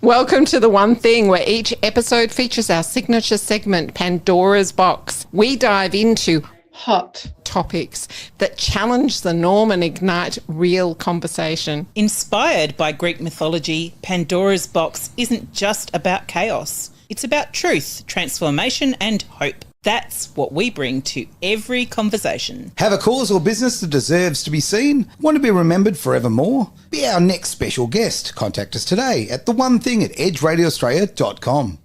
Welcome to The One Thing, where each episode features our signature segment, Pandora's Box. We dive into hot topics that challenge the norm and ignite real conversation. Inspired by Greek mythology, Pandora's Box isn't just about chaos. It's about truth, transformation and hope. That's what we bring to every conversation. Have a cause or business that deserves to be seen? Want to be remembered forevermore? Be our next special guest. Contact us today at theonething@edgeradioaustralia.com.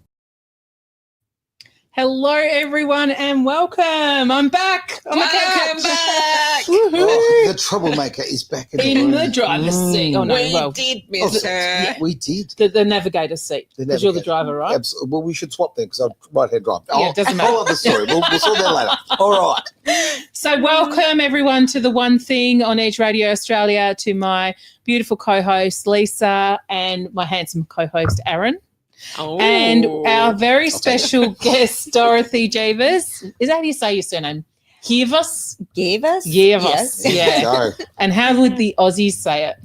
Hello, everyone, and welcome. I'm back on the couch. Back. Oh, the troublemaker is back In the driver's seat. Oh, no, We did miss her. Yeah, we did. The navigator's seat, because you're the driver, right? Absolutely. Well, we should swap then because I'm right-hand drive. Yeah, it doesn't matter. Follow the story. We'll sort that later. All right. So welcome, everyone, to The One Thing on Edge Radio Australia, to my beautiful co-host, Lisa, and my handsome co-host, Aaron. Oh. And our very special guest, Dorothee Gevers. Is that how you say your surname? Gevers? Gevers? Gevers, Yes. yeah. Go. And how would the Aussies say it?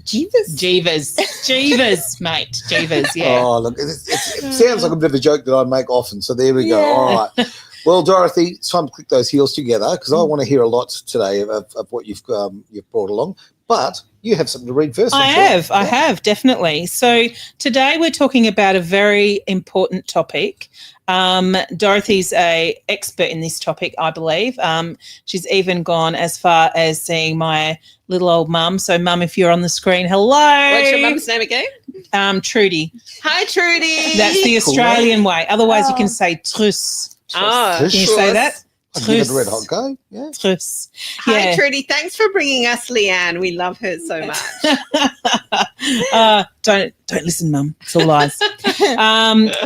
Gevers. Gevers. Gevers, mate. Gevers, yeah. Oh, look, it sounds like a bit of a joke that I make often, so there we go. Yeah. All right. Well, Dorothy, it's time to click those heels together because I want to hear a lot today of what you've brought along. But you have something to read first. I have, definitely. So today we're talking about a very important topic. Dorothy's a expert in this topic, I believe. She's even gone as far as seeing my little old mum. So, Mum, if you're on the screen, hello. What's your mum's name again? Trudy. Hi, Trudy. That's the Australian way. Otherwise, you can say truss. Oh, Truss. Can you say that? I'll give it a red hot go. Yeah. Truss. Hi, Yeah. Trudy. Thanks for bringing us Leanne. We love her so much. Don't listen, Mum. It's all lies.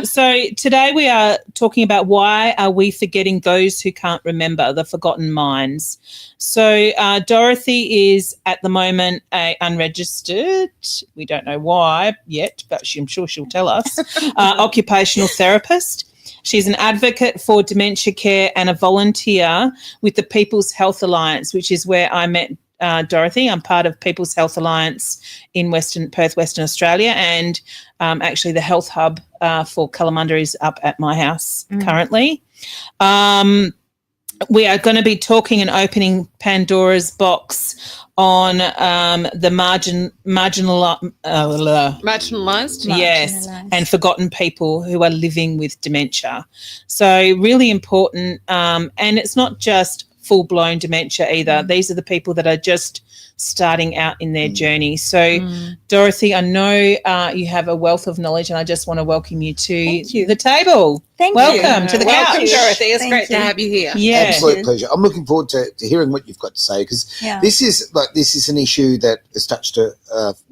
So today we are talking about why are we forgetting those who can't remember, the forgotten minds. So Dorothy is at the moment a unregistered, we don't know why yet, but I'm sure she'll tell us, occupational therapist. She's an advocate for dementia care and a volunteer with the People's Health Alliance, which is where I met Dorothy. I'm part of People's Health Alliance in Perth, Western Australia, and actually the health hub for Kalamunda is up at my house currently. We are going to be talking and opening Pandora's box on the Marginalised? yes, Marginalised. and forgotten people who are living with dementia. So really important, and it's not just full-blown dementia either. These are the people that are just starting out in their journey. So, Dorothy, I know you have a wealth of knowledge, and I just want to welcome you to the table. Thank Welcome you. to the Welcome, couch. Dorothy. It's Thank great to you. have you here. Yeah. Absolute pleasure. I'm looking forward to hearing what you've got to say because Yeah. this is an issue that has touched a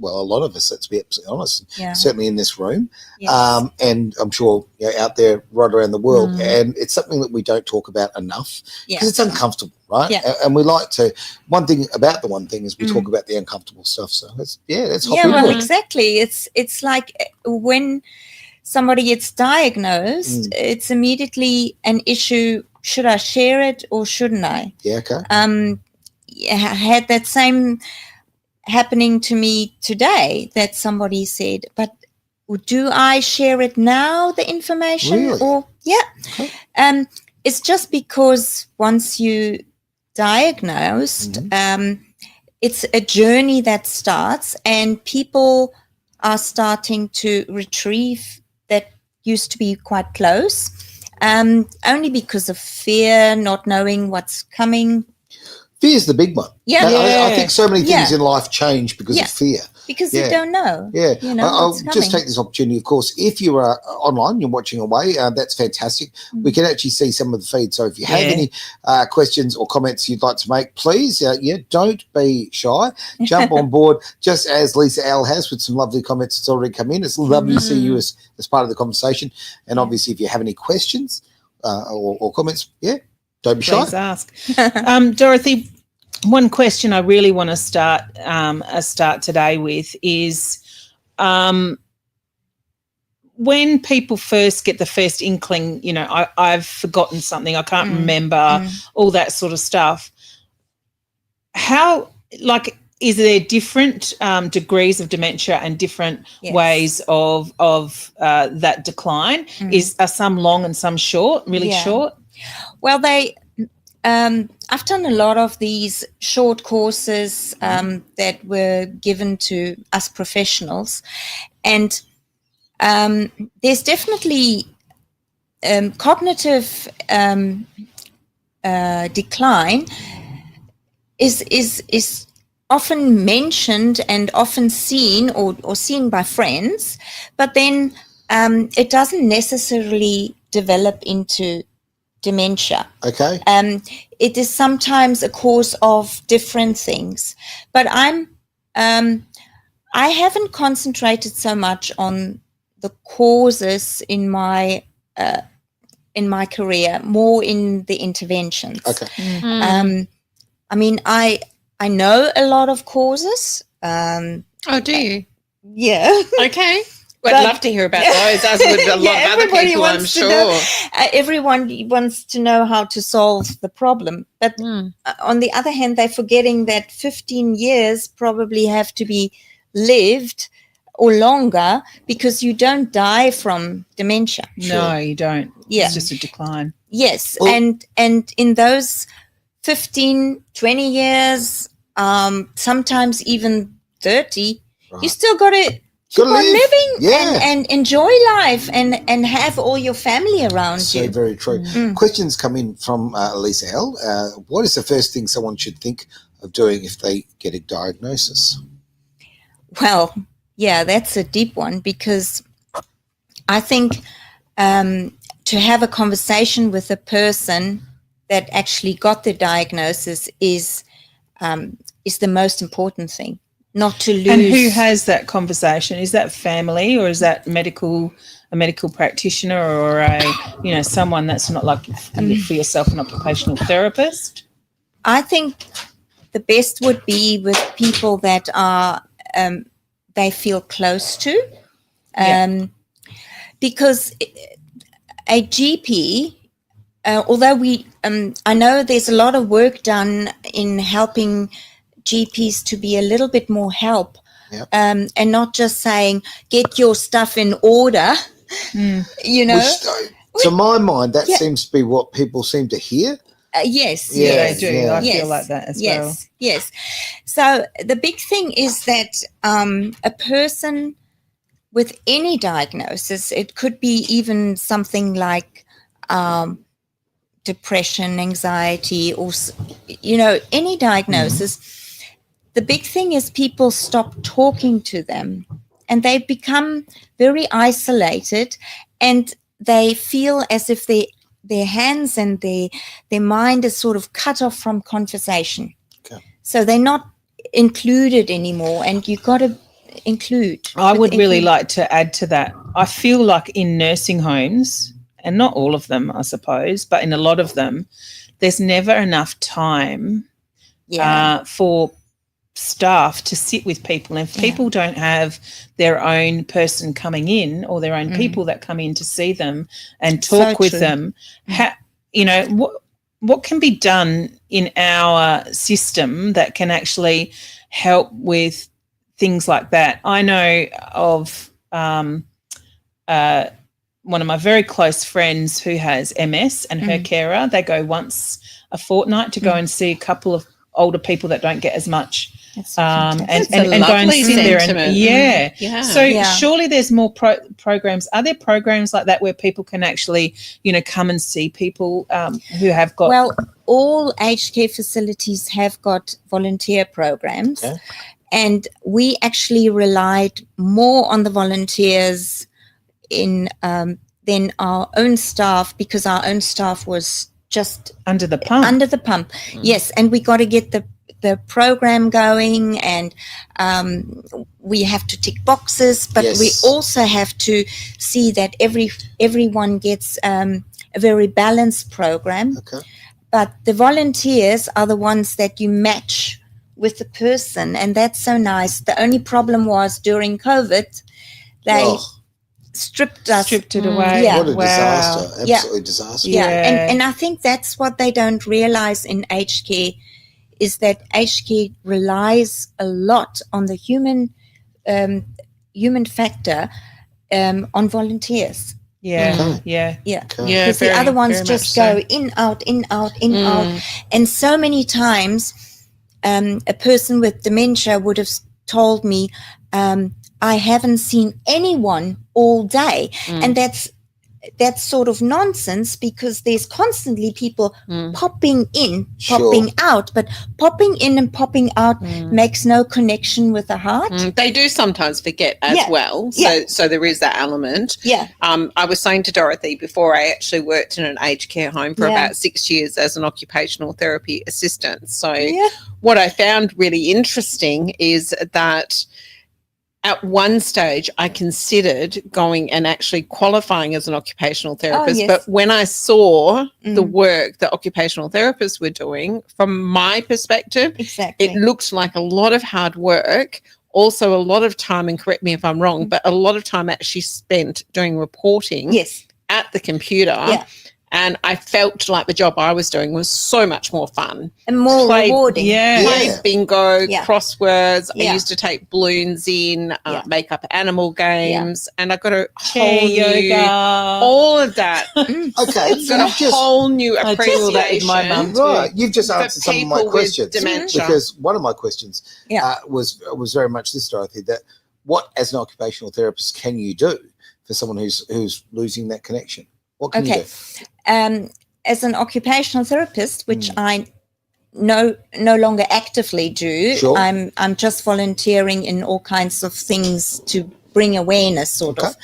lot of us. Let's be absolutely honest. Yeah. Certainly in this room, Yes. and I'm sure out there right around the world. And it's something that we don't talk about enough because Yeah. it's uncomfortable, right? Yeah. And we like to. One thing about the one thing is we talk about the uncomfortable stuff. So let's hop Yeah, into well, it. exactly. It's like when somebody gets diagnosed, it's immediately an issue. Should I share it or shouldn't I? Yeah. Okay. I had that same happening to me today that somebody said, but do I share it now, the information? Really? Or Okay. it's just because once you diagnosed, it's a journey that starts and people are starting to retrieve that used to be quite close, only because of fear, not knowing what's coming. Fear's the big one. Yeah. I think so many things Yeah. in life change because of fear. Because Yeah. you don't know. Yeah, You know I'll what's just coming. take this opportunity. Of course, if you are online, you're watching away, that's fantastic. We can actually see some of the feed. So if you have any questions or comments you'd like to make, please, don't be shy. Jump on board, just as Lisa Al has with some lovely comments that's already come in. It's lovely to see you as part of the conversation. And obviously, if you have any questions or comments, don't be shy. Please ask. Dorothy, one question I really want to start today with is when people first get the first inkling, I've forgotten something, I can't remember, all that sort of stuff. How, is there different degrees of dementia and different Yes. ways of that decline? Are some long and some short, really Yeah. short? Well, I've done a lot of these short courses that were given to us professionals, and there's definitely cognitive decline is often mentioned and often seen or seen by friends, but then it doesn't necessarily develop into dementia. Okay. It is sometimes a cause of different things, but I haven't concentrated so much on the causes in my career, more in the interventions. Okay. I mean, I know a lot of causes. Oh, do you? Yeah. Okay. I'd But- love to hear about those, as would a lot Yeah, of other everybody people, I'm wants to know. sure. Everyone wants to know how to solve the problem. But on the other hand, they're forgetting that 15 years probably have to be lived or longer, because you don't die from dementia. No, you don't. Yeah. It's just a decline. Yes. Well- and in those 15, 20 years, sometimes even 30, you Right. still got to keep Gotta on live. living Yeah. and enjoy life and have all your family around So you. very true. Questions come in from Lisa L. What is the first thing someone should think of doing if they get a diagnosis? Well, yeah, that's a deep one, because I think to have a conversation with a person that actually got the diagnosis is the most important thing. Not to lose. And who has that conversation? Is that family, or is that a medical practitioner, or someone that's not like for yourself, an occupational therapist? I think the best would be with people that are they feel close to, because a GP, although I know there's a lot of work done in helping GPs to be a little bit more help, Yep. and not just saying get your stuff in order. You know, Which, to my mind, that Yeah. seems to be what people seem to hear. yes, Yeah, yes. They do. yeah. I Yes, feel like that as well. Yes. So the big thing is that a person with any diagnosis, it could be even something like depression, anxiety, or any diagnosis. The big thing is people stop talking to them, and they become very isolated, and they feel as if their hands and their mind is sort of cut off from conversation. Okay. So they're not included anymore, and you've got to include. I would really like to add to that. I feel like in nursing homes, and not all of them, I suppose, but in a lot of them, there's never enough time for staff to sit with people. And if people don't have their own person coming in, or their own people that come in to see them and talk So with true. them, what can be done in our system that can actually help with things like that? I know of one of my very close friends who has MS, and her carer, they go once a fortnight to go and see a couple of older people that don't get as much, and That's a go and lovely sit there and sentiment. Yeah. So surely there's more programs. Are there programs like that where people can actually come and see people who have got? Well, all aged care facilities have got volunteer programs, Okay. and we actually relied more on the volunteers than our own staff, because our own staff was just under the pump. under the pump. Yes, and we got to get the program going, and we have to tick boxes, but Yes. we also have to see that everyone gets a very balanced program. Okay. But the volunteers are the ones that you match with the person, and that's so nice. The only problem was during COVID, they Oh, stripped us. Stripped it away. Yeah. what a Wow. disaster. Yeah. Absolutely disaster. Yeah, Yeah. and I think that's what they don't realize in aged care, is that aged care relies a lot on the human factor on volunteers. Yeah, Okay. yeah. Yeah. Okay. Yeah, Because the other ones very just much so. go in, out, in, out, in, out. And so many times a person with dementia would have told me, I haven't seen anyone all day. And that's sort of nonsense, because there's constantly people popping in, popping out, but popping in and popping out makes no connection with the heart. They do sometimes forget as well. So there is that element. Yeah. I was saying to Dorothy before, I actually worked in an aged care home for about 6 years as an occupational therapy assistant. So what I found really interesting is that at one stage, I considered going and actually qualifying as an occupational therapist. yes. But when I saw the work that occupational therapists were doing, from my perspective, Exactly. it looked like a lot of hard work, also a lot of time, and correct me if I'm wrong, but a lot of time actually spent doing reporting Yes. at the computer. Yeah. And I felt like the job I was doing was so much more fun. And more rewarding. Yeah. Played bingo, Yeah. crosswords. I Yeah. used to take balloons in, make up animal games, and I got a whole Chair new, yoga. all of that. Okay, It's got a whole new I do all that with my appreciation. mum too. right. You've just For answered some of my people with questions, dementia. because one of my questions Yeah. was very much this, Dorothy, that what as an occupational therapist can you do for someone who's losing that connection? What can you do? As an occupational therapist, which I no longer actively do, Sure. I'm just volunteering in all kinds of things to bring awareness, sort of.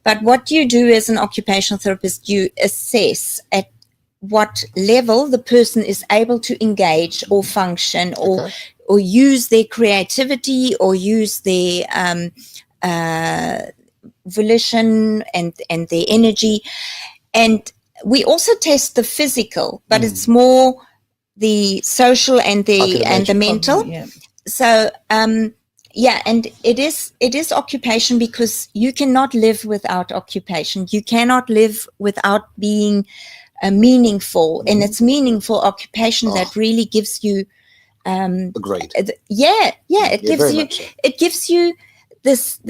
But what you do as an occupational therapist, you assess at what level the person is able to engage or function or use their creativity or use their volition and their energy. And we also test the physical, but it's more the social and the mental. Yeah. So and it is occupation, because you cannot live without occupation. You cannot live without being meaningful, and it's meaningful occupation that really gives you Agreed. It gives you this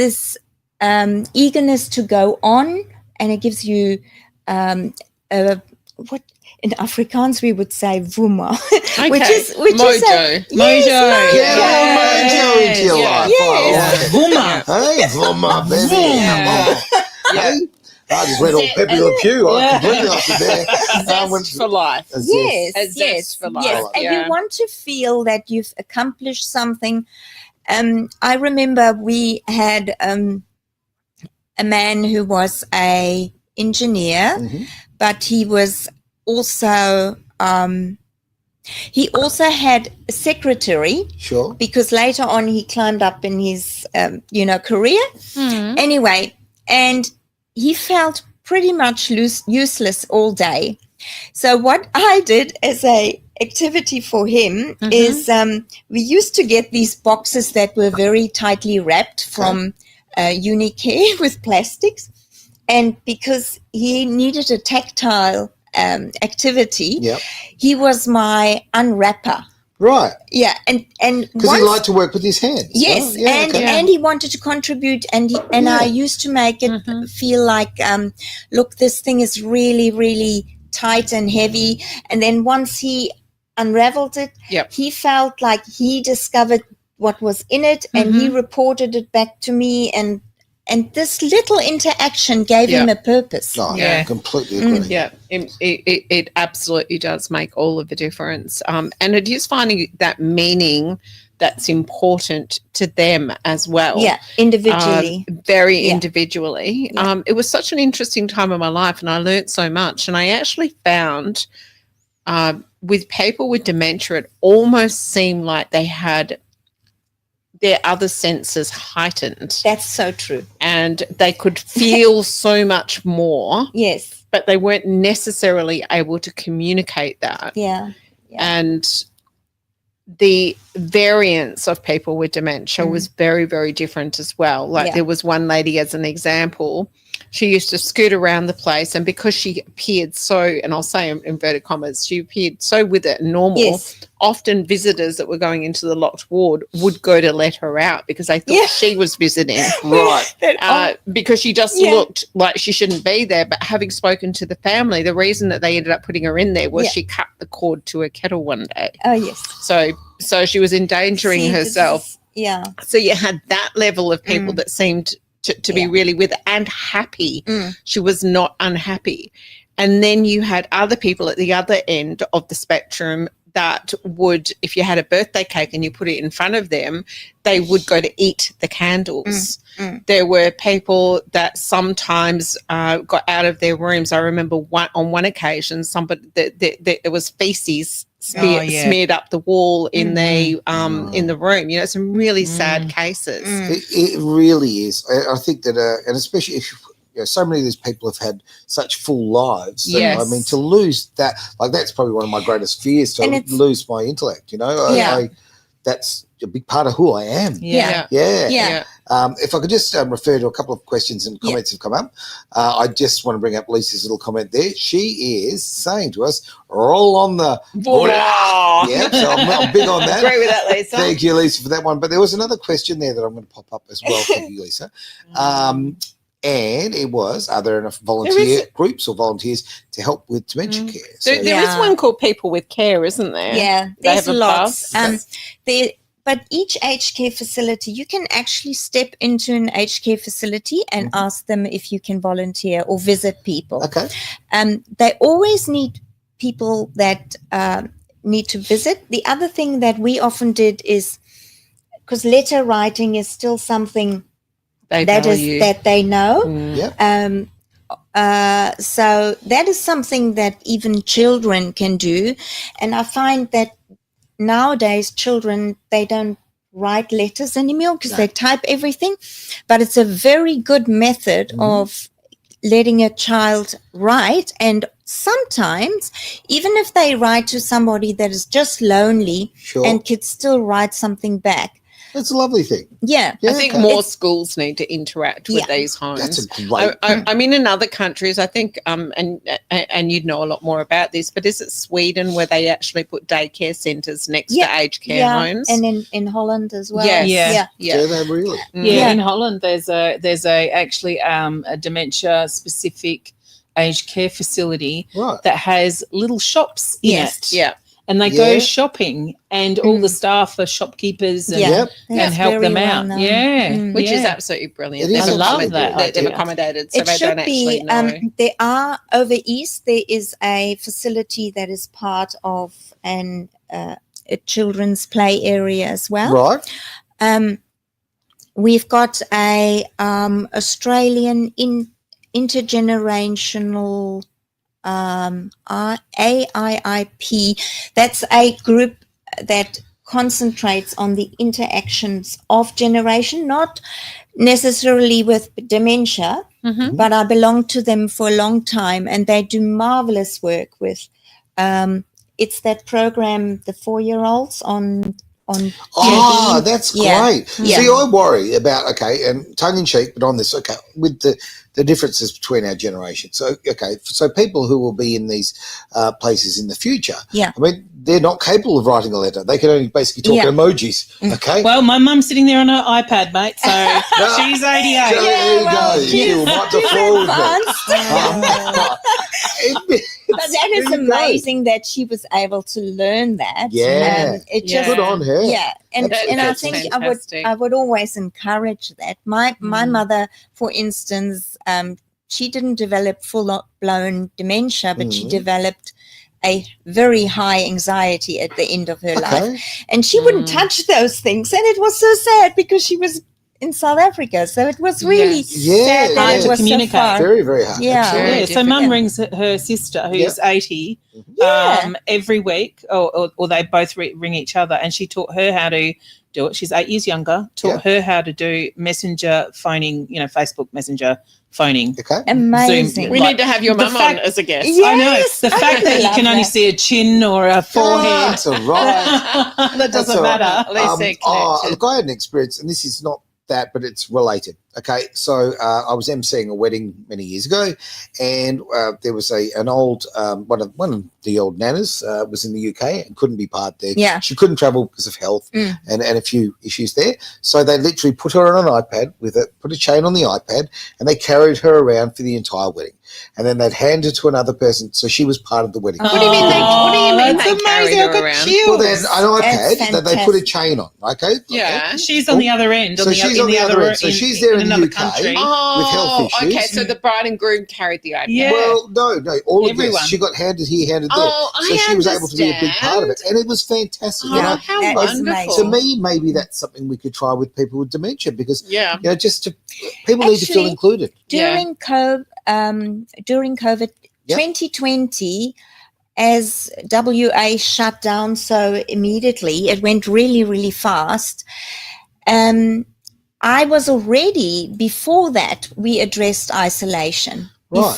eagerness to go on, and it gives you what in Afrikaans we would say vuma, which is mojo. Yes, Get a little mojo into your life. Yes. Vuma. Hey, Vuma, baby. Hey, I just went all Pepe Le Pew. I completely lost it there. Zest for life. Yes, A zest for life. yes, and Yeah. you want to feel that you've accomplished something. I remember we had a man who was a engineer, but he was also he also had a secretary. Sure. Because later on he climbed up in his career. Anyway, and he felt pretty much useless all day. So what I did as a activity for him is we used to get these boxes that were very tightly wrapped from 𝐿𝐴 with plastics, and because he needed a tactile activity, he was my unwrapper. Right. Yeah, and Because he liked to work with his hands. yes, and he wanted to contribute, and I used to make it feel like, look, this thing is really, really tight and heavy. And then once he unraveled it, he felt like he discovered what was in it, and he reported it back to me, and this little interaction gave him a purpose. Oh, yeah, completely agree. Yeah, it absolutely does make all of the difference. And it is finding that meaning that's important to them as well. Yeah, individually. Very individually. Yeah. It was such an interesting time of my life, and I learned so much. And I actually found with people with dementia, it almost seemed like they had their other senses heightened. That's so true. And they could feel so much more. Yes. But they weren't necessarily able to communicate that. Yeah. And the variance of people with dementia was very, very different as well. Like there was one lady, as an example, she used to scoot around the place, and because she appeared so, and I'll say in inverted commas, she appeared so with it and normal, Yes. often visitors that were going into the locked ward would go to let her out because they thought she was visiting. Right. Because she just looked like she shouldn't be there. But having spoken to the family, the reason that they ended up putting her in there was she cut the cord to her kettle one day. Oh, yes. So she was endangering See, this herself. is- yeah. So you had that level of people that seemed to be really with it and happy. She was not unhappy. And then you had other people at the other end of the spectrum that would, if you had a birthday cake and you put it in front of them, they would go to eat the candles. There were people that sometimes got out of their rooms. I remember on one occasion, somebody there was feces smeared up the wall in the room. You know, some really sad cases. It really is. I think that, and especially if so many of these people have had such full lives. That, Yes. I mean, to lose that, like that's probably one of my greatest fears, to lose my intellect. You know, that's a big part of who I am. Yeah. If I could just refer to a couple of questions and comments have come up. I just want to bring up Lisa's little comment there. She is saying to us, roll on the yeah, so I'm big on that. Agree with that, Lisa. Thank you, Lisa, for that one. But there was another question there that I'm going to pop up as well. Thank you, Lisa. And it was, are there enough volunteer groups or volunteers to help with dementia care? So, There is one called People with Care, isn't there? Yeah, They there's have a lots. bus. But each aged care facility, you can actually step into an aged care facility and ask them if you can volunteer or visit people. Okay. They always need people that need to visit. The other thing that we often did is, because letter writing is still something that they know. So that is something that even children can do. And I find that nowadays children, they don't write letters anymore because they type everything. But it's a very good method of letting a child write. And sometimes, even if they write to somebody that is just lonely and could still write something back. That's a lovely thing. Yeah. I think more schools need to interact with these homes. That's a great I mean, in other countries, I think, and you'd know a lot more about this, but is it Sweden where they actually put daycare centres next to aged care homes? And in Holland as well. Yes. Do they really? Yeah, in Holland there's actually a dementia specific aged care facility that has little shops in it. Yeah. And they go shopping, and all the staff are shopkeepers and help them out. Which is absolutely brilliant. I love that. They've accommodated, so they don't actually know. There are over east. There is a facility that is part of a children's play area as well. Right. We've got a Australian intergenerational. AIIP, that's a group that concentrates on the interactions of generation, not necessarily with dementia, but I belong to them for a long time, and they do marvelous work with, it's that program, the 4-year-olds on Oh, that's great. Yeah. See, I worry about, and tongue in cheek, but on this, with the differences between our generations. So, so people who will be in these places in the future, I mean, they're not capable of writing a letter. They can only basically talk in emojis, okay? Well, my mum's sitting there on her iPad, mate, so she's 88. There you go. She'll wipe the floor with me. But that is amazing that she was able to learn that. Good on her. Yeah, and I think fantastic. I would always encourage that. My mother, for instance, she didn't develop full-blown dementia, but she developed a very high anxiety at the end of her life, and she wouldn't touch those things, and it was so sad because she was in South Africa, so it was really sad that it was so far. Very, very hard. Yeah. So mum rings her sister, who's 80, every week, or they both ring each other, and she taught her how to do it. She's 8 years younger. Taught her how to do messenger phoning, Facebook Messenger phoning. Amazing. Zoom, We need to have your mum on as a guest. I know. The fact that you can only see a chin or a forehead. That's all right. That doesn't matter. Look, I had an experience, and this is not that, but it's related. Okay, so I was emceeing a wedding many years ago, and there was an old one of the old nanas was in the UK and couldn't be part there. Yeah. She couldn't travel because of health and a few issues there. So they literally put her on an iPad put a chain on the iPad, and they carried her around for the entire wedding. And then they'd hand her to another person, so she was part of the wedding. What do you mean they carried her around? Well, there's an iPad that they put a fantastic. chain on. Okay. Yeah. She's on the other end. So she's on the other end. So she's there in the another UK. country. with health issues. Okay, so the bride and groom carried the iPad. Yeah. Well, no, all of Everyone. this. She got handed here, handed there. Oh, So she was able to be a big part of it. understand. And it was fantastic. Oh, You know, how that is wonderful. to me, maybe that's something we could try with people with dementia because, Yeah. you know, people need to feel Actually, included. During COVID, Yep. 2020, as WA shut down so immediately, it went really, really fast. I was already, before that, we addressed isolation. Right.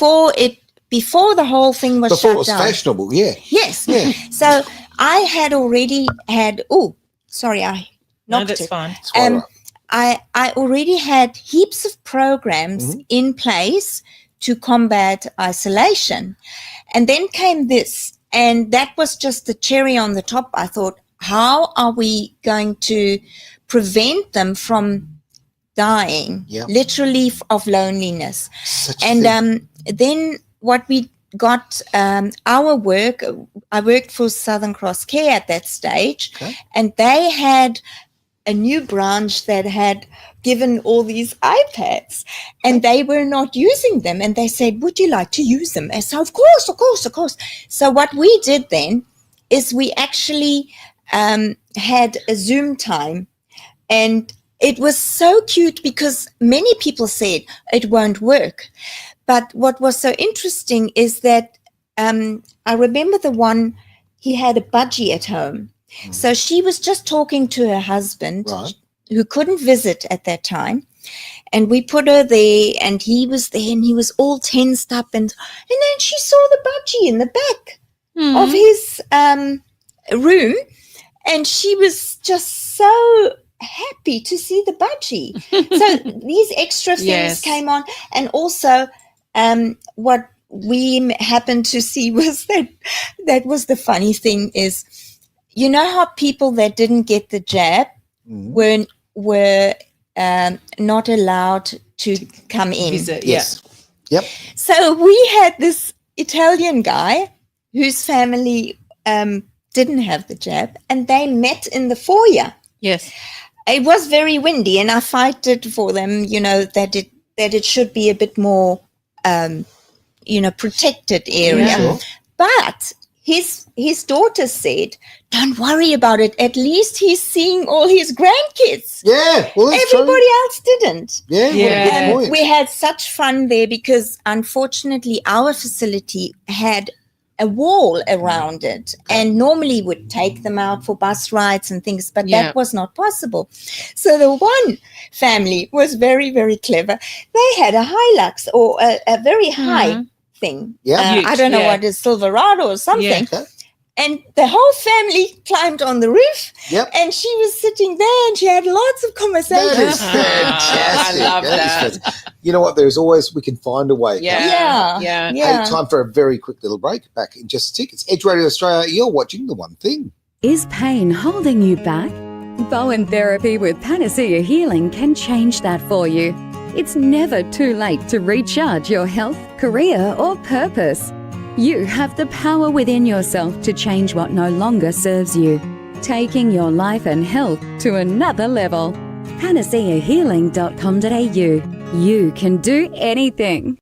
Before the whole thing was Before shut it was down. fashionable, yeah. Yes. Yeah. So I had already had, I No, knocked that's it. fine. That's quite right. I already had heaps of programs in place to combat isolation. And then came this, and that was just the cherry on the top. I thought, how are we going to prevent them from dying, Yeah. literally of loneliness? Such a And thing. then what we got, our work, I worked for Southern Cross Care at that stage, Okay. and they had a new branch that had given all these iPads, and they were not using them. And they said, would you like to use them? And so, of course. So what we did then is we actually had a Zoom time, and it was so cute because many people said it won't work. But what was so interesting is that I remember the one, he had a budgie at home. So she was just talking to her husband, Right. who couldn't visit at that time. And we put her there, and he was there, and he was all tensed up. And then she saw the budgie in the back of his room, and she was just so happy to see the budgie. So these extra things Yes. came on. And also what we happened to see was that was the funny thing is, you know how people that didn't get the jab were not allowed to come in. Visit, Yes. Yep. So we had this Italian guy whose family didn't have the jab, and they met in the foyer. Yes. It was very windy, and I fighted for them, that it should be a bit more, protected area. Yeah. Sure. But his daughter said, "Don't worry about it. At least he's seeing all his grandkids. Yeah. Well, that's Everybody true. else didn't." Yeah. What a Yeah. good point. We had such fun there because unfortunately our facility had a wall around it, and normally would take them out for bus rides and things, but Yeah. that was not possible. So the one family was very, very clever. They had a Hilux, or a very high thing. Yeah. Huge, I don't know yeah. what it is, Silverado or something. Okay. And the whole family climbed on the roof, Yep. and she was sitting there, and she had lots of That conversations. is fantastic. I love is that. fantastic. You know what? We can find a way. Yeah. Yeah. Hey, time for a very quick little break. Back in just a tick. It's Edge Radio Australia. You're watching The One Thing. Is pain holding you back? Bowen Therapy with Panacea Healing can change that for you. It's never too late to recharge your health, career, or purpose. You have the power within yourself to change what no longer serves you, taking your life and health to another level. panaceahealing.com.au. You can do anything.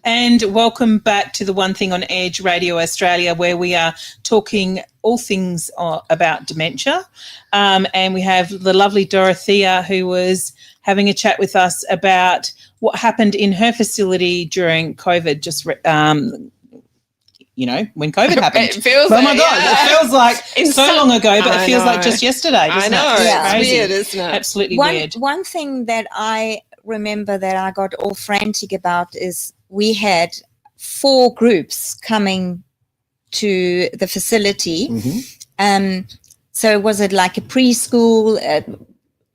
And welcome back to the One Thing on Edge Radio Australia, where we are talking all things about dementia. And we have the lovely Dorothea, who was having a chat with us about what happened in her facility during COVID, when COVID happened. It feels Oh my God, yeah. it feels like In so some- long ago, but I it feels like know. just yesterday. I doesn't know. It? Yeah. It's Crazy. weird, isn't it? Absolutely weird. One thing that I remember that I got all frantic about is we had 4 groups coming to the facility. So was it like a preschool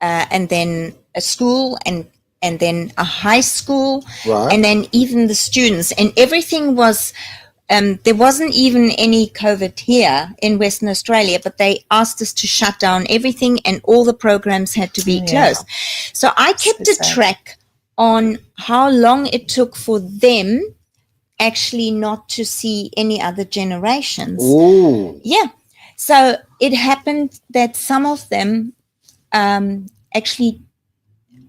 and then a school and then a high school, Right. and then even the students, and everything was. There wasn't even any COVID here in Western Australia, but they asked us to shut down everything and all the programs had to be closed. So I kept a track on how long it took for them actually not to see any other generations. Ooh. Yeah. So it happened that some of them actually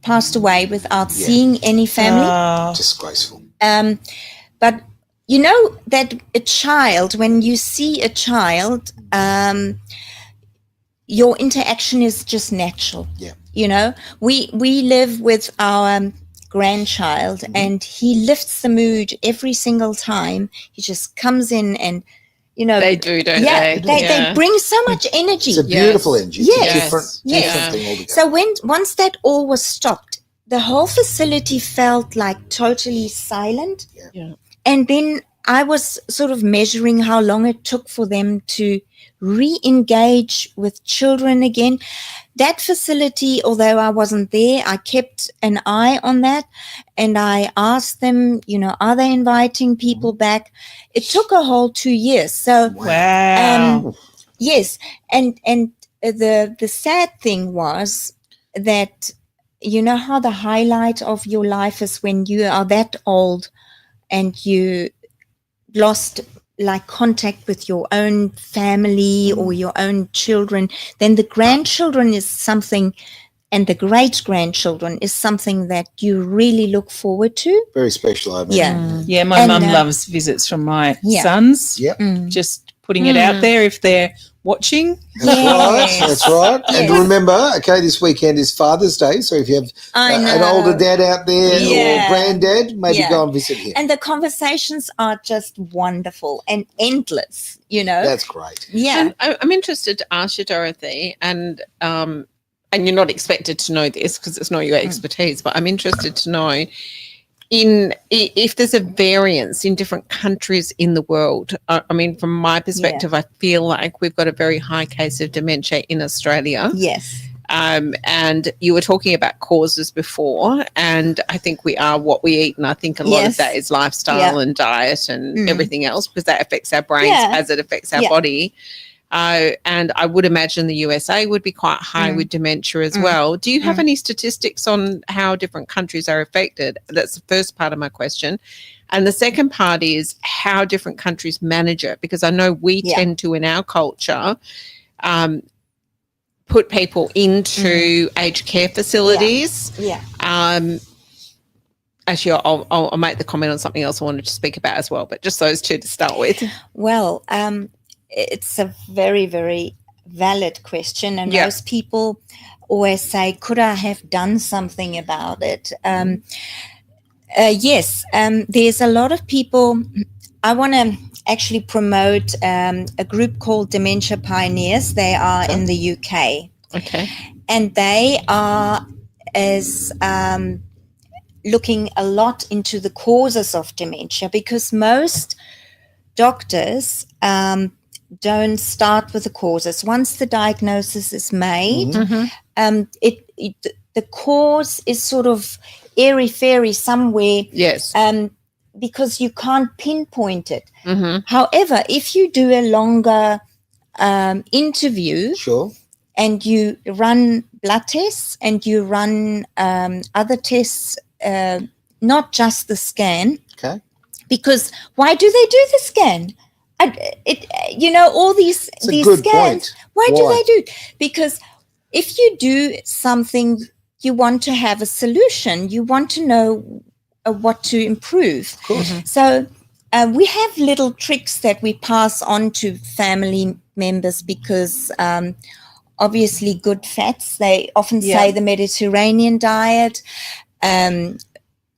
passed away without seeing any family. Disgraceful. But you know that a child, when you see a child, your interaction is just natural. Yeah. You know, we live with our grandchild and he lifts the mood every single time. He just comes in and, you know. They do, don't they? They bring so much energy. It's a beautiful energy. It's Yes. a different thing altogether. So once that all was stopped, the whole facility felt like totally silent. Yeah. And then I was sort of measuring how long it took for them to re-engage with children again. That facility, although I wasn't there, I kept an eye on that and I asked them, you know, are they inviting people back? It took a whole 2 years. So Wow. yes, and the sad thing was that, you know how the highlight of your life is when you are that old and you lost like contact with your own family or your own children, then the grandchildren is something, and the great grandchildren is something that you really look forward to. Very special, I imagine. Yeah, my And, mum loves visits from my yeah. sons. Yep. Just putting it out there if they're watching. That's right. Yes. That's right. And remember, okay, this weekend is Father's Day. So if you have I an know. older dad out there Yeah. or granddad, maybe Yeah. go and visit him. And the conversations are just wonderful and endless, you know. That's great. Yeah. And I'm interested to ask you, Dorothy, and you're not expected to know this because it's not your expertise, but I'm interested to know if there's a variance in different countries in the world. I mean, from my perspective, I feel like we've got a very high case of dementia in Australia. Yes. And you were talking about causes before, and I think we are what we eat, and I think a lot of that is lifestyle and diet and everything else, because that affects our brains as it affects our body. And I would imagine the USA would be quite high with dementia as well. Do you have any statistics on how different countries are affected? That's the first part of my question. And the second part is how different countries manage it, because I know we tend to, in our culture, put people into aged care facilities. Yeah. Actually, I'll make the comment on something else I wanted to speak about as well, but just those two to start with. Well, it's a very, very valid question. And most people always say, could I have done something about it? Yes, there's a lot of people. I want to actually promote a group called Dementia Pioneers. They are in the UK. Okay. And they are looking a lot into the causes of dementia, because most doctors don't start with the causes. Once the diagnosis is made, the cause is sort of airy-fairy somewhere. Yes. Because you can't pinpoint it. However, if you do a longer interview, Sure. and you run blood tests and you run other tests, not just the scan, Okay. because why do they do the scan? All these It's a good scans. point. Why do Why? they do? Because if you do something, you want to have a solution. You want to know what to improve. Of course. So we have little tricks that we pass on to family members, because obviously good fats. They often say the Mediterranean diet.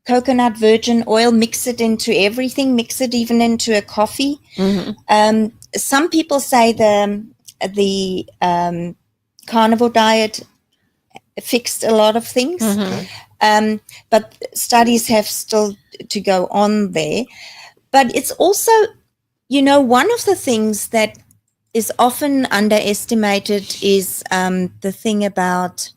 Coconut virgin oil, mix it into everything, mix it even into a coffee. Some people say the carnivore diet fixed a lot of things, but studies have still to go on there. But it's also, one of the things that is often underestimated is the thing about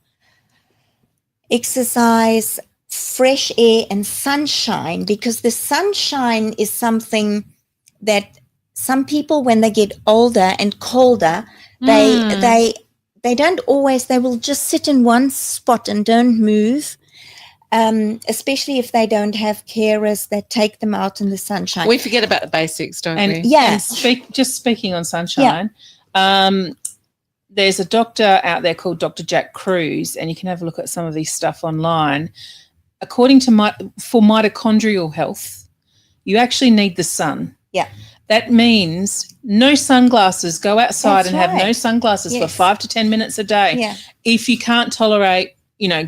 exercise, fresh air and sunshine, because the sunshine is something that some people, when they get older and colder, they don't always, they will just sit in one spot and don't move. Especially if they don't have carers that take them out in the sunshine. We forget about the basics, don't we? Yes. And just speaking on sunshine, there's a doctor out there called Dr. Jack Kruse, and you can have a look at some of these stuff online. According to for mitochondrial health, you actually need the sun. Yeah. That means no sunglasses. Go outside and have no sunglasses for 5 to 10 minutes a day. Yeah. If you can't tolerate,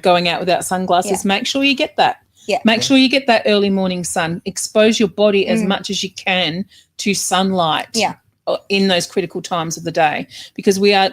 going out without sunglasses, make sure you get that. Yeah. Make sure you get that early morning sun. Expose your body as much as you can to sunlight. Yeah. In those critical times of the day, because we are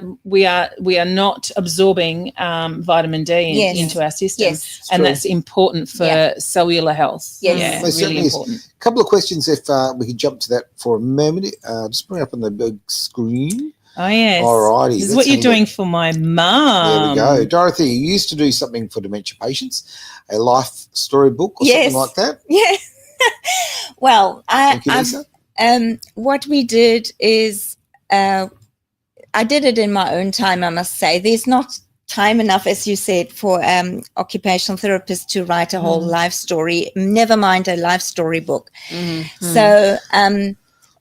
not absorbing vitamin D into our system, and that's important for cellular health. Yes. Really important. A couple of questions, if we could jump to that for a moment. Just bring it up on the big screen. Oh yes. Alrighty. This is what you're doing for my mum. There we go. Dorothy, you used to do something for dementia patients, a life story book or something like that. Yeah. Well, Thank you, Lisa. What we did is, I did it in my own time, I must say. There's not time enough, as you said, for occupational therapists to write a whole life story, never mind a life story book. So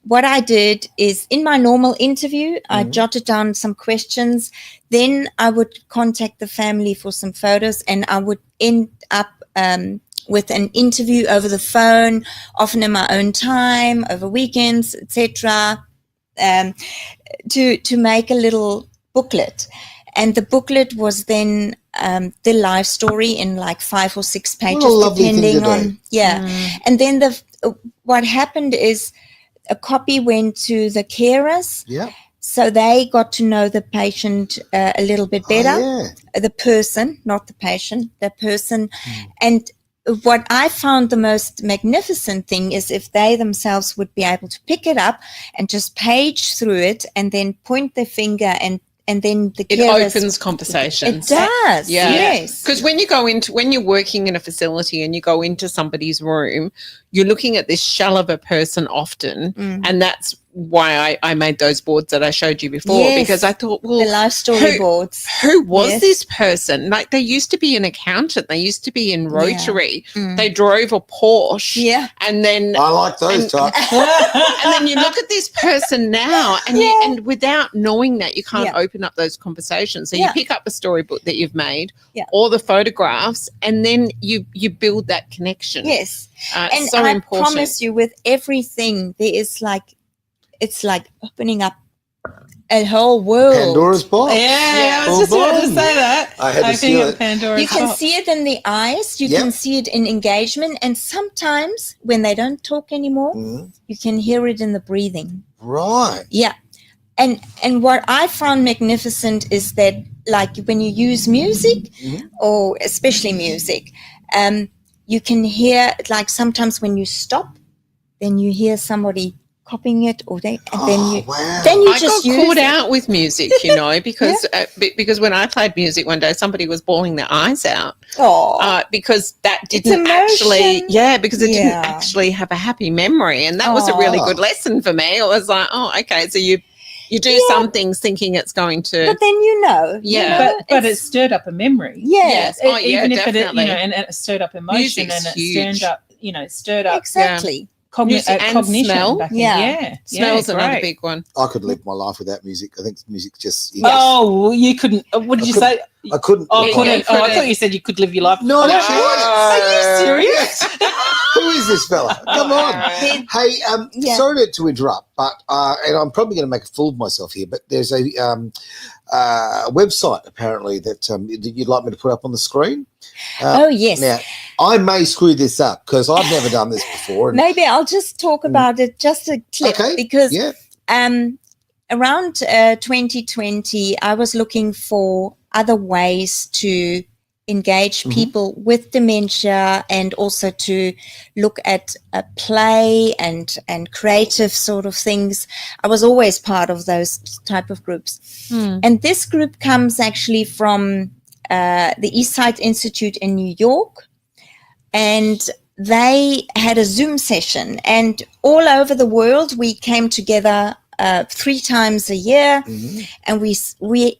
what I did is, in my normal interview, I jotted down some questions. Then I would contact the family for some photos, and I would end up with an interview over the phone, often in my own time, over weekends, etc., to make a little booklet. And the booklet was then the life story in like 5 or 6 pages, depending on And then what happened is a copy went to the carers. Yeah. So they got to know the patient a little bit better, the person, not the patient, the person. And what I found the most magnificent thing is if they themselves would be able to pick it up and just page through it and then point their finger and then the carers, opens conversations. It does. Yes. Because when you're working in a facility and you go into somebody's room, you're looking at this shell of a person often, and that's why I made those boards that I showed you before, because I thought, well, the life story boards. Who was this person? Like, they used to be an accountant. They used to be in Rotary. They drove a Porsche. Yeah. I And then like those types. and then you look at this person now, and and without knowing that, you can't open up those conversations. So you pick up a storybook that you've made, or the photographs, and then you build that connection. Yes. It's And so I important. promise you, with everything, there is it's like opening up a whole world. Pandora's box. Yeah, I was just about to say that. I had to steal it. Pandora's You can box. see it in the eyes. You can see it in engagement. And sometimes when they don't talk anymore, you can hear it in the breathing. Right. Yeah. And what I found magnificent is that, like, when you use music, or especially music, you can hear, like, sometimes when you stop, then you hear somebody copying it, or then you just got caught out with music, because when I played music one day, somebody was bawling their eyes out. Because that didn't actually, because it didn't actually have a happy memory, and that was a really good lesson for me. It was like, okay, so you do some things thinking it's going to, but then but it stirred up a memory. Yes. Even if definitely. and it stirred up emotion, Music's and huge. it stirred up exactly. cognition. smell. Back Smell's another great. big one. I could live my life without music. I think music just... Oh, you couldn't. What did you say? I couldn't. I thought you said you could live your life. No, actually. Are you serious? Who is this fella? Come on. Hey, sorry to interrupt, but and I'm probably going to make a fool of myself here, but there's a website apparently that you'd like me to put up on the screen. Yes. Now, I may screw this up because I've never done this before. And, Maybe I'll just talk about it, just a clip, because around 2020, I was looking for other ways to engage people with dementia, and also to look at play and creative sort of things. I was always part of those type of groups. And this group comes actually from the Eastside Institute in New York, and they had a Zoom session, and all over the world we came together 3 times a year, and we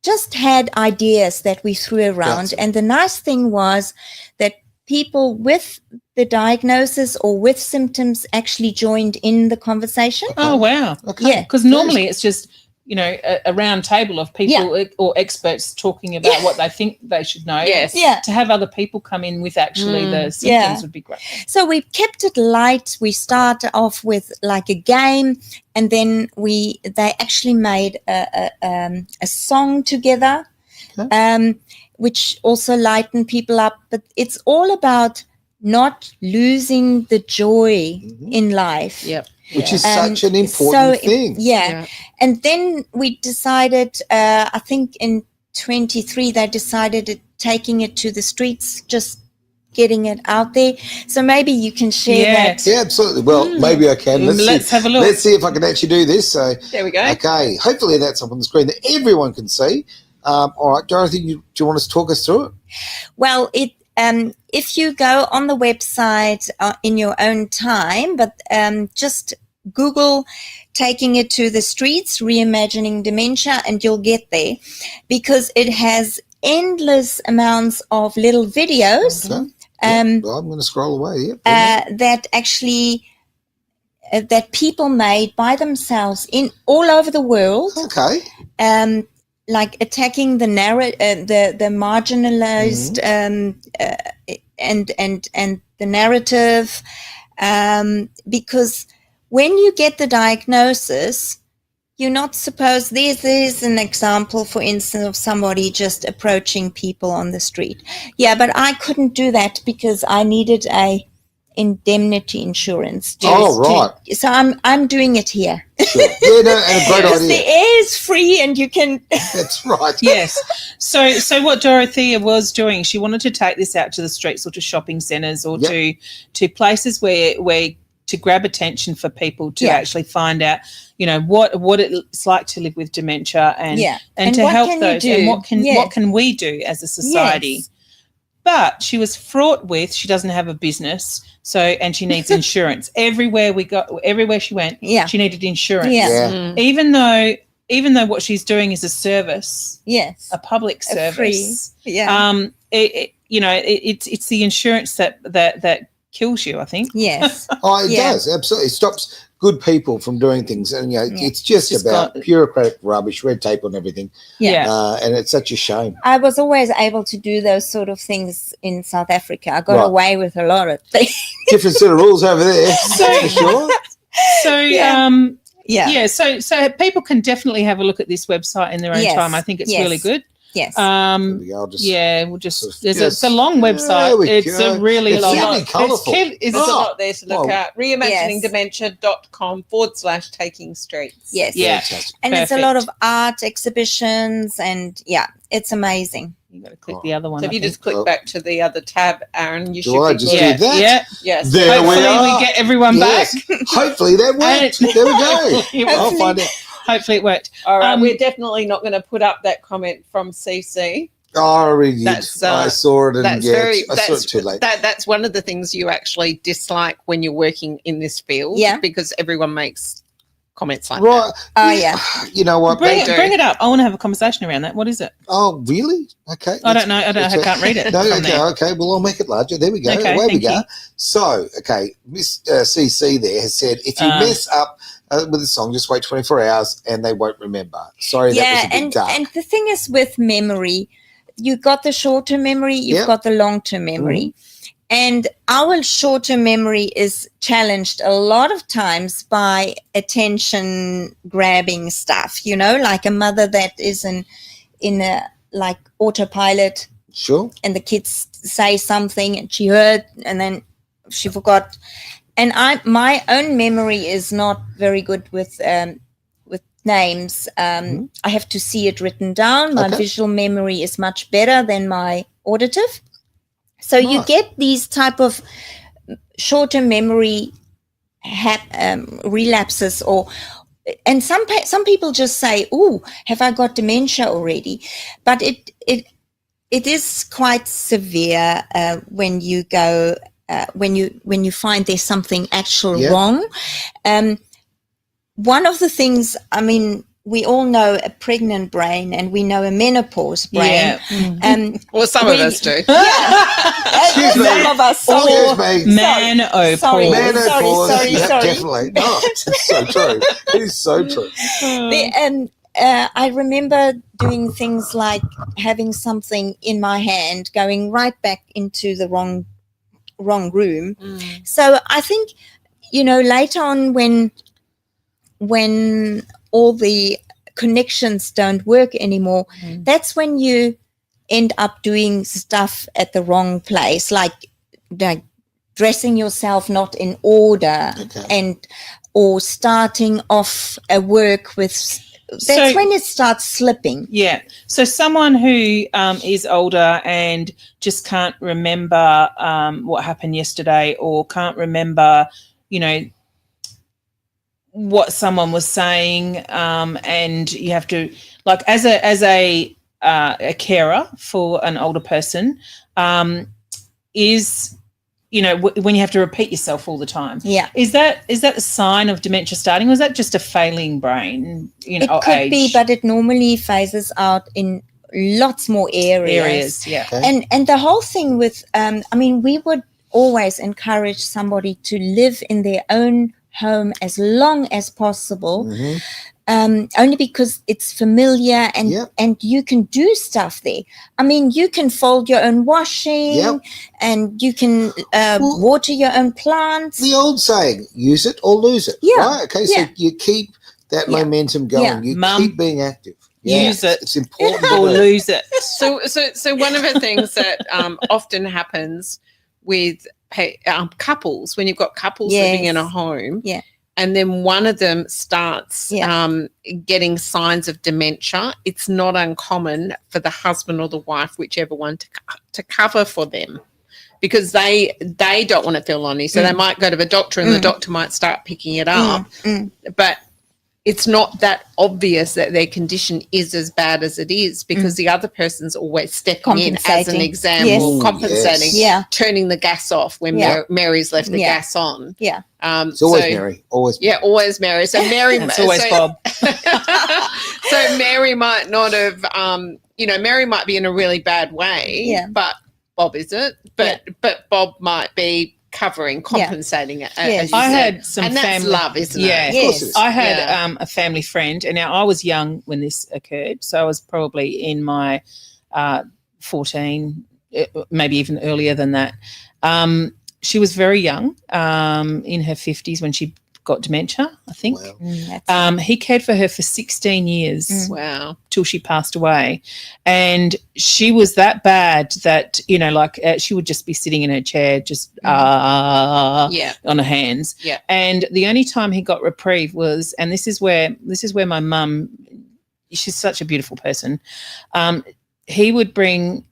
just had ideas that we threw around. And the nice thing was that people with the diagnosis or with symptoms actually joined in the conversation. Oh, wow. Okay. Yeah. Because normally it's just, you know, a round table of people or experts talking about what they think they should know. Yes. Yeah. To have other people come in with actually the symptoms would be great. So we kept it light. We started off with like a game, and then they actually made a song together, which also lightened people up. But it's all about not losing the joy in life. Yep. Which is such an important thing. Yeah. And then we decided, I think in 23, they decided taking it to the streets, just getting it out there. So maybe you can share that. Yeah, absolutely. Well, maybe I can. Let's have a look. Let's see if I can actually do this. So There we go. okay, hopefully that's up on the screen that everyone can see. All right, Dorothy, do you want us to talk us through it? Well, if you go on the website in your own time, but just Google taking it to the streets, reimagining dementia, and you'll get there, because it has endless amounts of little videos. Okay. Well, I'm going to scroll away. That actually that people made by themselves in all over the world. Okay. Like attacking the the marginalized and the narrative, because when you get the diagnosis, you're not supposed. There's an example, for instance, of somebody just approaching people on the street. Yeah, but I couldn't do that because I needed a indemnity insurance. Right. So I'm doing it here. Sure. Yeah, no, and a great Because the idea. air is free and you can. That's right. Yes. So what Dorothea was doing, she wanted to take this out to the streets or to shopping centres or to places where to grab attention for people to actually find out, you know, what it's like to live with dementia and to what help can you those do? and what can we do as a society. Yes. But she was fraught with, she doesn't have a business, and she needs insurance. Everywhere she went, she needed insurance. Yeah. Even though what she's doing is a service, Yes. a public service. Free. Yeah. It's the insurance that kills you, I think. Yes. Oh, it does. Absolutely. It stops good people from doing things. And, it's just about bureaucratic rubbish, red tape on everything. Yeah. And it's such a shame. I was always able to do those sort of things in South Africa. I got away with a lot of things. Different set of rules over there, for sure. So so people can definitely have a look at this website in their own time. I think it's really good. Yes. It's a long website. It's a really long. Really colourful. There's a lot there to look at. reimaginingdementia.com/taking streets. Yes. Yeah. And it's a lot of art exhibitions, and it's amazing. You've got to click the other one. So if you just click back to the other tab, Aaron, you should I be just good. do that? Yeah. Yes. There Hopefully we are. we get everyone back. Hopefully that worked. There we go. I'll find out. Hopefully it worked. All right. We're definitely not going to put up that comment from CC. Oh, I already did. I That's, saw it and That's I saw it too late. That's one of the things you actually dislike when you're working in this field. Yeah. Because everyone makes comments like Right. that. Oh, yeah. You know what? Bring it up. I want to have a conversation around that. What is it? Oh, really? Okay. I don't know. I can't read it. No, from there. okay. Well, I'll make it larger. There we go. Okay, Away we thank go. you. So, okay, Miss CC there has said, if you mess up with a song, just wait 24 hours and they won't remember. Sorry, that was a bit dark. And the thing is with memory, you've got the short-term memory, you've got the long-term memory. And our short-term memory is challenged a lot of times by attention-grabbing stuff, like a mother that is in a like autopilot. Sure. And the kids say something and she heard and then she forgot. And my own memory is not very good with names. I have to see it written down. My visual memory is much better than my auditive. So you get these type of short-term memory relapses, and some people just say, "Oh, have I got dementia already?" But it is quite severe when you go when you find there's something actual wrong. One of the things, I mean, we all know a pregnant brain and we know a menopause brain. Well, some of us do. Excuse me. Some of us. Excuse me. Menopause. Sorry. Menopause. Yeah, Sorry. definitely. No, it's so true. It is so true. I remember doing things like having something in my hand going right back into the wrong room. So I think, later on when all the connections don't work anymore, that's when you end up doing stuff at the wrong place, like dressing yourself not in order or starting off a work with. That's when it starts slipping. Yeah. So someone who is older and just can't remember what happened yesterday, or can't remember, what someone was saying, and you have to, like, as a carer for an older person, is, when you have to repeat yourself all the time. Yeah. Is that a sign of dementia starting, or is that just a failing brain? It or could age? be, but it normally phases out in lots more areas. Yeah. Okay. And the whole thing with, we would always encourage somebody to live in their own home as long as possible, only because it's familiar and you can do stuff there. I mean, you can fold your own washing and you can water your own plants. The old saying, use it or lose it. Yeah. Right? Okay, so you keep that momentum going. Yeah. You Mum, keep being active. Use it. It's important. Or lose it. So one of the things that often happens with couples, when you've got couples living in a home, and then one of them starts getting signs of dementia, it's not uncommon for the husband or the wife, whichever one, to cover for them, because they don't want to feel lonely. So they might go to the doctor and the doctor might start picking it up, but it's not that obvious that their condition is as bad as it is, because the other person's always stepping in as an example, compensating, turning the gas off when Mary's left the gas on. Yeah. It's always Mary. Always. Yeah, always Mary. So Mary, it's always Bob. So Mary might not have, Mary might be in a really bad way, but Bob isn't. But Bob might be covering, compensating it. As you I said. had some and that's family love, isn't yeah. it? Of course it is. I had a family friend, and now I was young when this occurred, so I was probably in my 14, maybe even earlier than that. She was very young, in her 50s when she got dementia, I think. Wow. He cared for her for 16 years. Wow. Till she passed away. And she was that bad that, she would just be sitting in her chair, just on her hands. Yeah. And the only time he got reprieve was, and this is where my mum, she's such a beautiful person. He would bring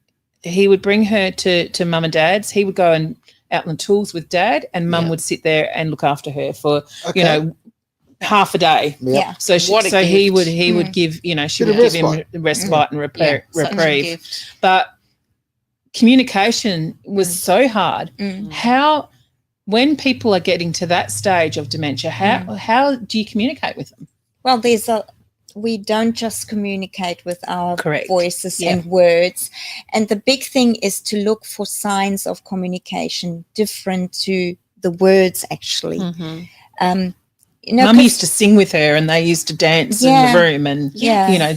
her to mum and dad's. He would go and out on the tools with dad, and mum would sit there and look after her for half a day. Yeah. So he would give, she would give him respite and reprieve. But communication was so hard. How, when people are getting to that stage of dementia, how do you communicate with them? Well, we don't just communicate with our voices and words. And the big thing is to look for signs of communication different to the words, actually. Mum used to sing with her, and they used to dance in the room, and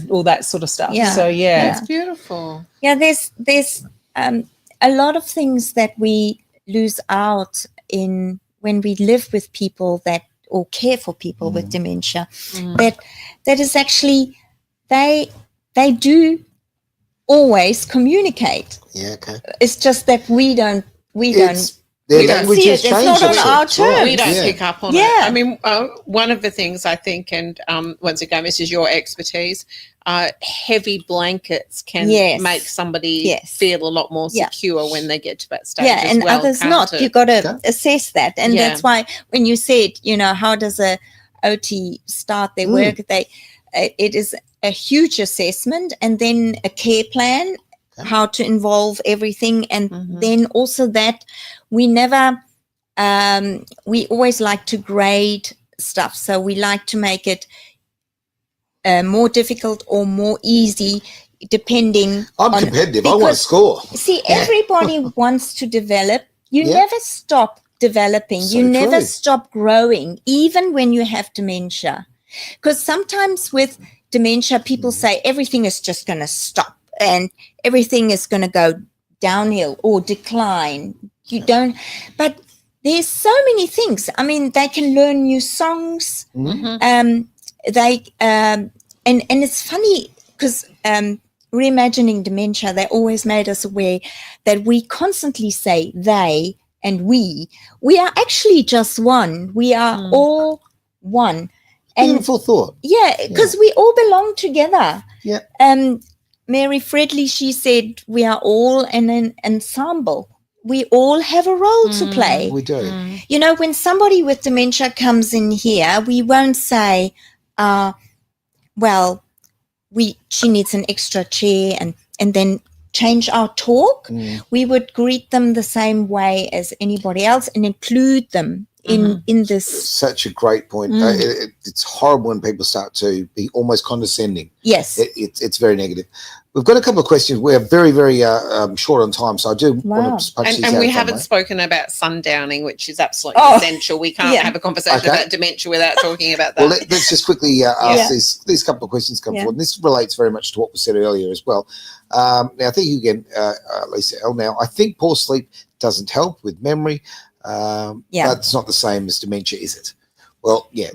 all that sort of stuff. Yeah. So That's beautiful. Yeah, there's a lot of things that we lose out in when we live with people or care for people with dementia, that is actually, they do always communicate. Yeah, okay. It's just that we don't Their language has it's changed. not on our terms. We don't pick up on it. I mean, one of the things I think, and once again, this is your expertise, heavy blankets can make somebody feel a lot more secure when they get to that stage. Yeah, and others not. You've got to assess that. And that's why when you said, how does a OT start their work, it is a huge assessment, and then a care plan. how to involve everything. And then also that we never, we always like to grade stuff. So we like to make it more difficult or more easy, depending I'm on, competitive. I want to score. See, everybody wants to develop. You never stop developing. So you never true. stop growing, even when you have dementia. Because sometimes with dementia, people say everything is just going to stop and everything is going to go downhill or decline. You don't, but there's so many things. I mean, they can learn new songs. They and it's funny because reimagining dementia, they always made us aware that we constantly say they and we are actually just one. We are all one. And Beautiful thought. yeah, because we all belong together. Yeah. Mary Fredley, she said, we are all an ensemble. We all have a role to play. We do. You know, when somebody with dementia comes in here, we won't say, well, she needs an extra chair and then change our talk. We would greet them the same way as anybody else and include them in this. Such a great point. It's horrible when people start to be almost condescending. Yes. It's very negative. We've got a couple of questions. We're very, very short on time, so I do want to punch these out. And we of haven't somewhere. spoken about sundowning, which is absolutely essential. We can't have a conversation about dementia without talking about that. Well, let's just quickly ask these couple of questions come forward. And this relates very much to what was said earlier as well. Now, thank you again, Lisa L. Now, I think poor sleep doesn't help with memory. But it's not the same as dementia, is it? Well, yeah,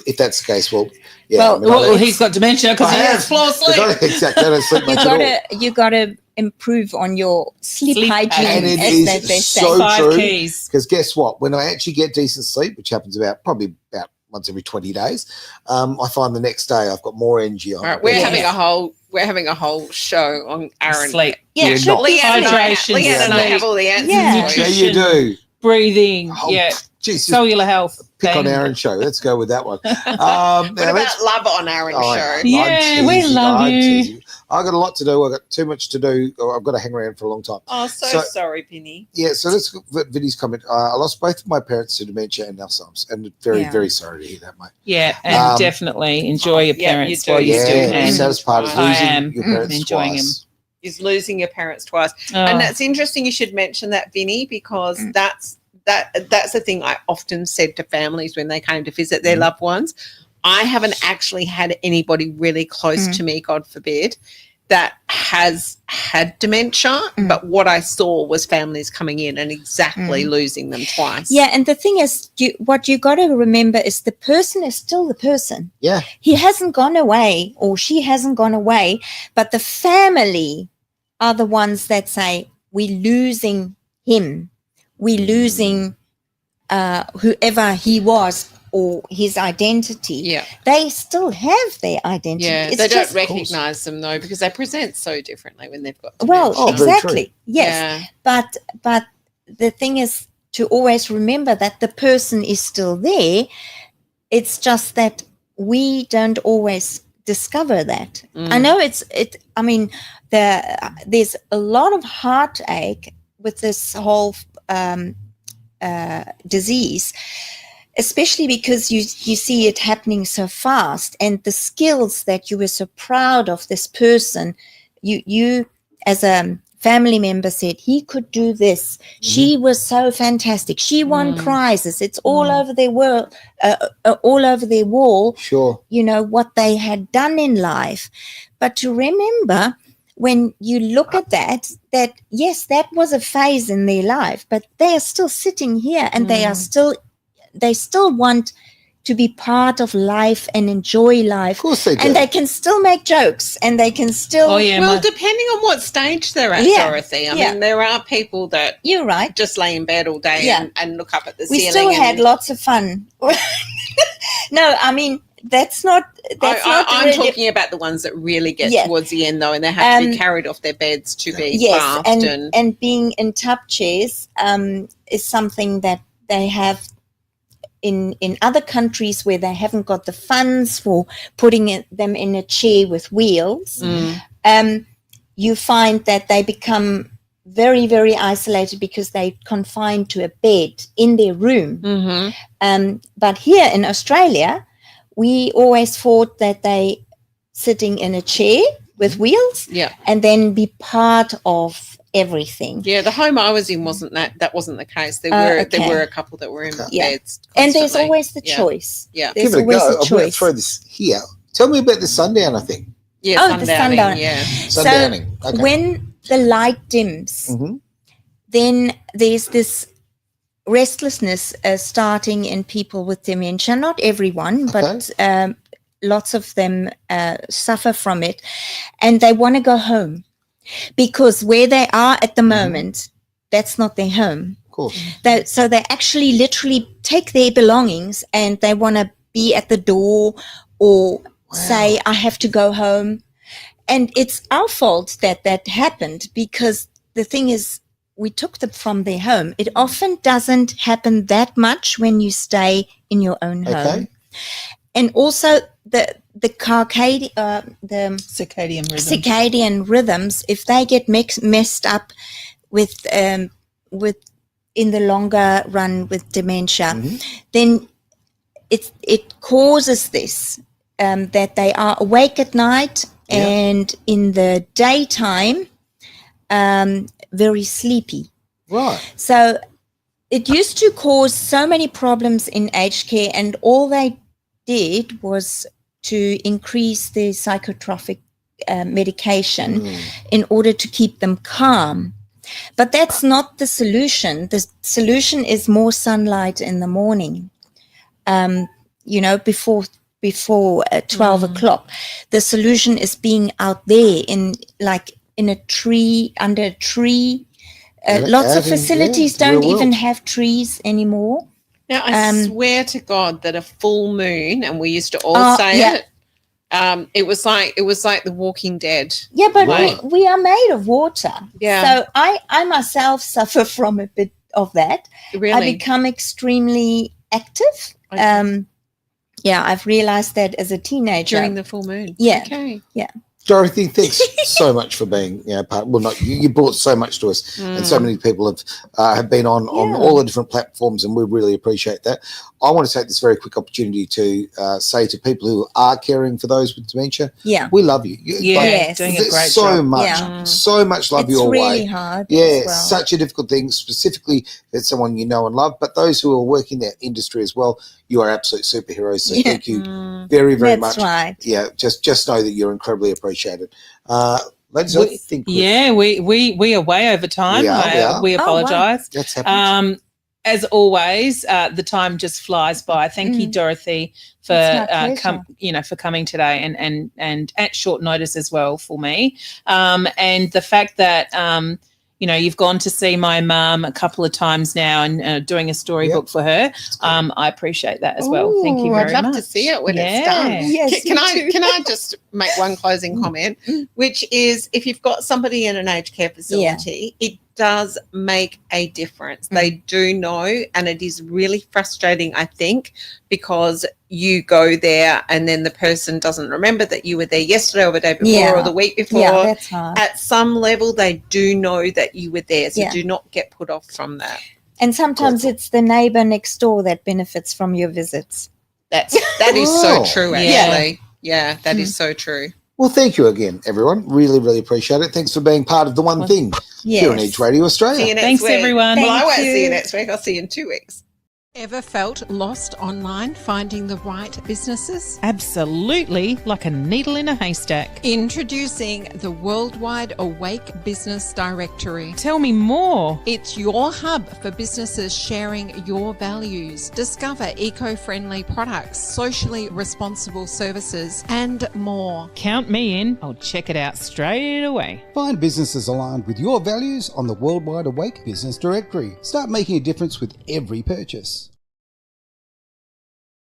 if that's the case, well, yeah. Well, he's got dementia because he has poor sleep. Exactly. I don't sleep much at all. You got to improve on your sleep hygiene, And it as is they say. so 5 true. keys. Because guess what? When I actually get decent sleep, which happens probably about once every 20 days, I find the next day I've got more energy on. All right, we're having a whole show on Aaron. Sleep. Yeah, You're not. Hydration, Leanne and I have all the answers. Yeah. for you. Yeah, you do. Breathing. Geez, just Cellular health. pick on Bang. Aaron's show. Let's go with that one. What about love on Aaron's show? Yeah, we love you. I've got a lot to do. I've got too much to do. I've got to hang around for a long time. Oh, so sorry, Penny. Yeah, so let's go with Vinny's comment. I lost both of my parents to dementia and Alzheimer's, and very, very sorry to hear that, mate. Yeah, and definitely enjoy your parents while you still The can. saddest part is I losing am your parents enjoying twice. Is losing your parents twice. Oh. And that's interesting you should mention that, Vinny, because that's the thing I often said to families when they came to visit their loved ones. I haven't actually had anybody really close to me, God forbid, that has had dementia, but what I saw was families coming in and exactly losing them twice. Yeah, and the thing is, what you got to remember is the person is still the person. Yeah. He hasn't gone away or she hasn't gone away, but the family are the ones that say, we're losing him. We're losing whoever he was or his identity. Yeah. They still have their identity. Yeah, It's they just- don't recognise them, though, because they present so differently when they've got Well, dementia. very exactly. Yes. But the thing is to always remember that the person is still there. It's just that we don't always discover that. I know there's a lot of heartache with this whole disease, especially because you see it happening so fast, and the skills that you were so proud of this person, you as a family member said he could do this. She was so fantastic. She won prizes. It's all over their world, all over their wall. Sure. You know what they had done in life, but to remember when you look at that yes, that was a phase in their life, but they are still sitting here and they still want to be part of life and enjoy life. Of course they do. And they can still make jokes and they can still. Oh, yeah. Well, depending on what stage they're at, Yeah. Dorothy. I mean, there are people that You're right. just lay in bed all day and look up at the We ceiling. still and had lots of fun. No, I mean, that's not I'm really, talking about the ones that really get Yeah. towards the end, though, and they have to be carried off their beds to be bathed. and being in tub chairs is something that they have in other countries where they haven't got the funds for putting them in a chair with wheels. you find that they become very, very isolated because they're confined to a bed in their room. But here in Australia, we always thought that they sitting in a chair with wheels and then be part of everything. Yeah, the home I was in wasn't that wasn't the case. There were a couple that were in beds constantly. And there's always the choice. Yeah. There's Give it a always go. the I'm going to choice. throw this here. Tell me about the sundowner thing. Yeah, the sundowner. Yeah. Sundowning. So when the light dims, then there's this restlessness starting in people with dementia. Not everyone, but lots of them suffer from it, and they want to go home because where they are at the moment, that's not their home. Of course. So they actually literally take their belongings and they want to be at the door or say, I have to go home. And it's our fault that that happened, because the thing is, we took them from their home. It often doesn't happen that much when you stay in your own home. And also the circadian rhythms, if they get messed up with in the longer run with dementia, then it causes this, that they are awake at night and in the daytime very sleepy. Right. So it used to cause so many problems in aged care, and all they did was to increase the psychotropic medication in order to keep them calm. But that's not the solution. The solution is more sunlight in the morning, before 12 o'clock. The solution is being out there in a tree, under a tree. Lots of facilities don't even have trees anymore. Now, I swear to God that a full moon, and we used to all say it, it was like The Walking Dead. Yeah, but we are made of water. Yeah. So I myself suffer from a bit of that. Really? I become extremely active. Okay. I've realized that as a teenager. During the full moon. Yeah. Okay. Yeah. Dorothee, thanks so much for being part. Well, not you. You brought so much to us, and so many people have been on all the different platforms, and we really appreciate that. I want to take this very quick opportunity to say to people who are caring for those with dementia, we love you. Doing a great job. So much love your way. It's really hard. Yeah, such a difficult thing, specifically if it's someone you know and love, but those who are working that industry as well, you are absolute superheroes. So thank you very, very much. That's right. Yeah, just know that you're incredibly appreciated. Ladies, I think we are way over time. We apologise. That's happening. As always, the time just flies by. Thank you, Dorothee, for for coming today and at short notice as well for me. And the fact that you've gone to see my mum a couple of times now and doing a storybook for her. I appreciate that as well. Thank you very much. I'd love to see it when it's done. Yes, Can I just make one closing comment, which is, if you've got somebody in an aged care facility, it does make a difference. They do know, and it is really frustrating, I think, because you go there and then the person doesn't remember that you were there yesterday or the day before or the week before. Yeah, that's hard. At some level, they do know that you were there, so do not get put off from that. And sometimes it's the neighbour next door that benefits from your visits. That is so true, actually. Yeah, that is so true. Well, thank you again, everyone. Really, really appreciate it. Thanks for being part of the one thing here on Edge Radio Australia. See you next Thanks, week. everyone. Well, I won't see you next week. I'll see you in 2 weeks. Ever felt lost online finding the right businesses? Absolutely, like a needle in a haystack. Introducing the Worldwide Awake Business Directory. Tell me more. It's your hub for businesses sharing your values. Discover eco-friendly products, socially responsible services, and more. Count me in. I'll check it out straight away. Find businesses aligned with your values on the Worldwide Awake Business Directory. Start making a difference with every purchase.